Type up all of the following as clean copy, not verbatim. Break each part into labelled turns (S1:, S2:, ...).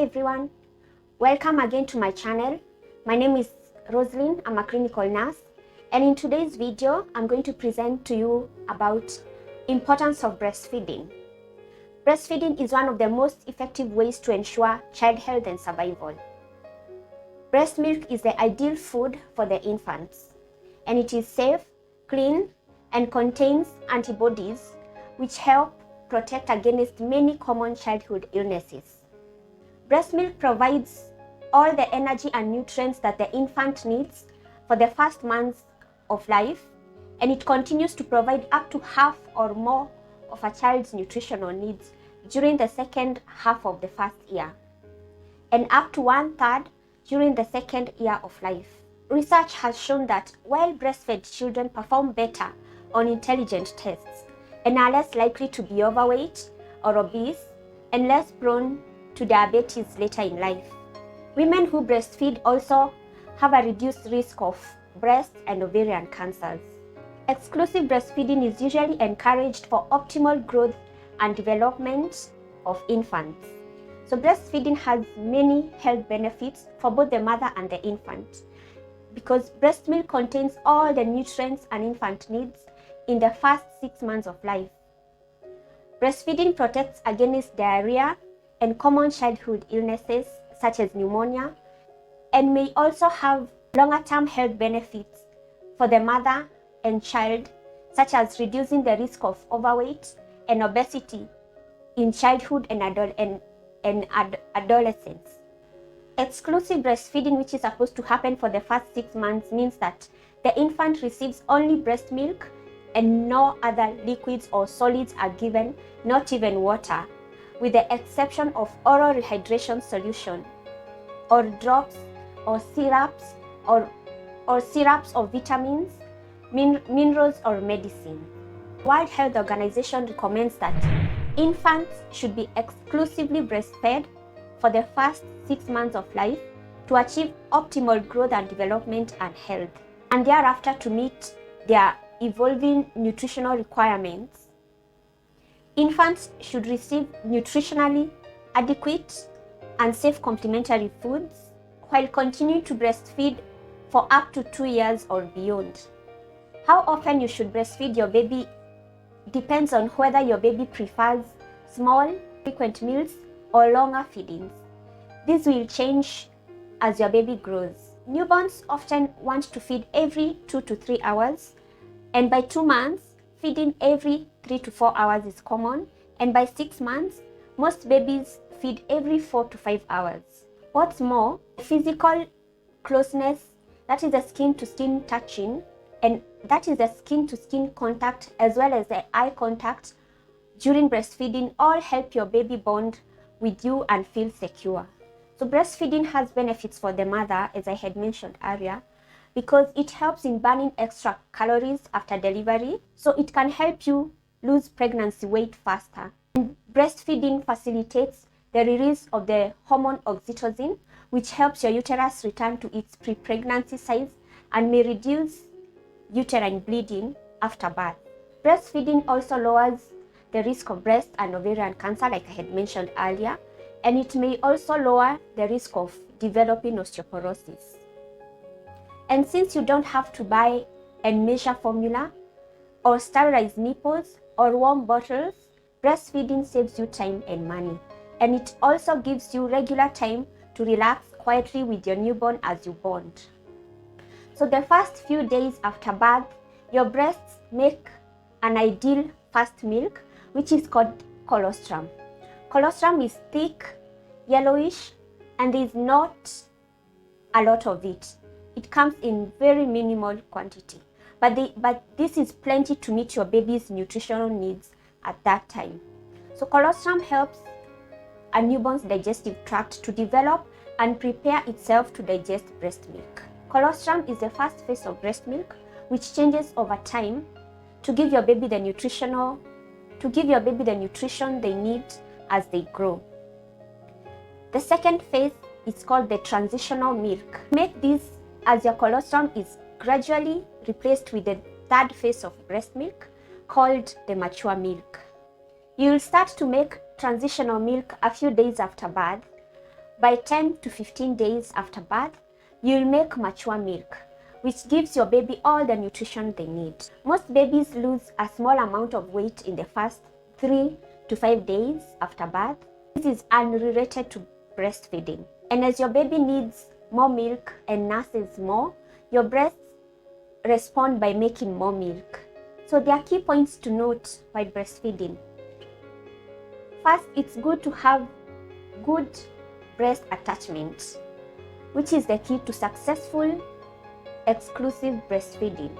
S1: everyone, welcome again to my channel. My name is Roslyn. I'm a clinical nurse, and in today's video I'm going to present to you about importance of breastfeeding. Breastfeeding is one of the most effective ways to ensure child health and survival. Breast milk is the ideal food for the infants, and it is safe, clean, and contains antibodies which help protect against many common childhood illnesses. Breast milk provides all the energy and nutrients that the infant needs for the first months of life, and it continues to provide up to half or more of a child's nutritional needs during the second half of the first year, and up to 1/3 during the second year of life. Research has shown that while breastfed children perform better on intelligence tests and are less likely to be overweight or obese and less prone to diabetes later in life, women who breastfeed also have a reduced risk of breast and ovarian cancers. Exclusive breastfeeding is usually encouraged for optimal growth and development of infants. So breastfeeding has many health benefits for both the mother and the infant, because breast milk contains all the nutrients an infant needs in the first 6 months of life. Breastfeeding protects against diarrhea and common childhood illnesses such as pneumonia, and may also have longer-term health benefits for the mother and child, such as reducing the risk of overweight and obesity in childhood and adolescence. Exclusive breastfeeding, which is supposed to happen for the first 6 months, means that the infant receives only breast milk and no other liquids or solids are given, not even water, with the exception of oral rehydration solution or drops or syrups or syrups of vitamins, minerals or medicine. World Health Organization recommends that infants should be exclusively breastfed for the first 6 months of life to achieve optimal growth and development and health, and thereafter to meet their evolving nutritional requirements. Infants should receive nutritionally adequate and safe complementary foods while continuing to breastfeed for up to 2 years or beyond. How often you should breastfeed your baby depends on whether your baby prefers small, frequent meals or longer feedings. This will change as your baby grows. Newborns often want to feed every 2 to 3 hours, and by 2 months, feeding every 3 to 4 hours is common, and by 6 months, most babies feed every 4 to 5 hours. What's more, physical closeness, that is the skin-to-skin touching, and that is the skin-to-skin contact, as well as the eye contact during breastfeeding, all help your baby bond with you and feel secure. So breastfeeding has benefits for the mother, as I had mentioned earlier, because it helps in burning extra calories after delivery, so it can help you lose pregnancy weight faster. And breastfeeding facilitates the release of the hormone oxytocin, which helps your uterus return to its pre-pregnancy size and may reduce uterine bleeding after birth. Breastfeeding also lowers the risk of breast and ovarian cancer, like I had mentioned earlier, and it may also lower the risk of developing osteoporosis. And since you don't have to buy and measure formula or sterilize nipples or warm bottles, breastfeeding saves you time and money. And it also gives you regular time to relax quietly with your newborn as you bond. So the first few days after birth, your breasts make an ideal first milk, which is called colostrum. Colostrum is thick, yellowish, and there is not a lot of it. It comes in very minimal quantity, but this is plenty to meet your baby's nutritional needs at that time. So colostrum helps a newborn's digestive tract to develop and prepare itself to digest breast milk. Colostrum is the first phase of breast milk, which changes over time to give your baby the nutrition they need as they grow. The second phase is called the transitional milk. Make this as your colostrum is gradually replaced with the third phase of breast milk, called the mature milk. You will start to make transitional milk a few days after birth, By 10 to 15 days after birth, you'll make mature milk, which gives your baby all the nutrition they need. Most babies lose a small amount of weight in the first 3 to 5 days after birth. This is unrelated to breastfeeding. And as your baby needs more milk and nurses more, your breasts respond by making more milk. So there are key points to note while breastfeeding. First, it's good to have good breast attachment, which is the key to successful exclusive breastfeeding.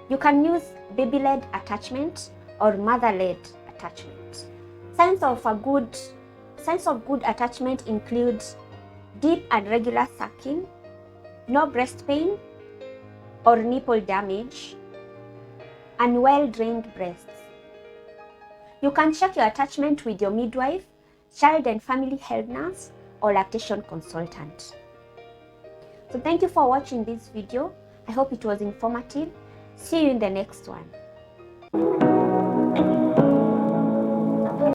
S1: You can use baby-led attachment or mother-led attachment. Signs of good attachment include deep and regular sucking, no breast pain or nipple damage, and well-drained breasts. You can check your attachment with your midwife, child and family health nurse, or lactation consultant. So thank you for watching this video. I hope it was informative. See you in the next one.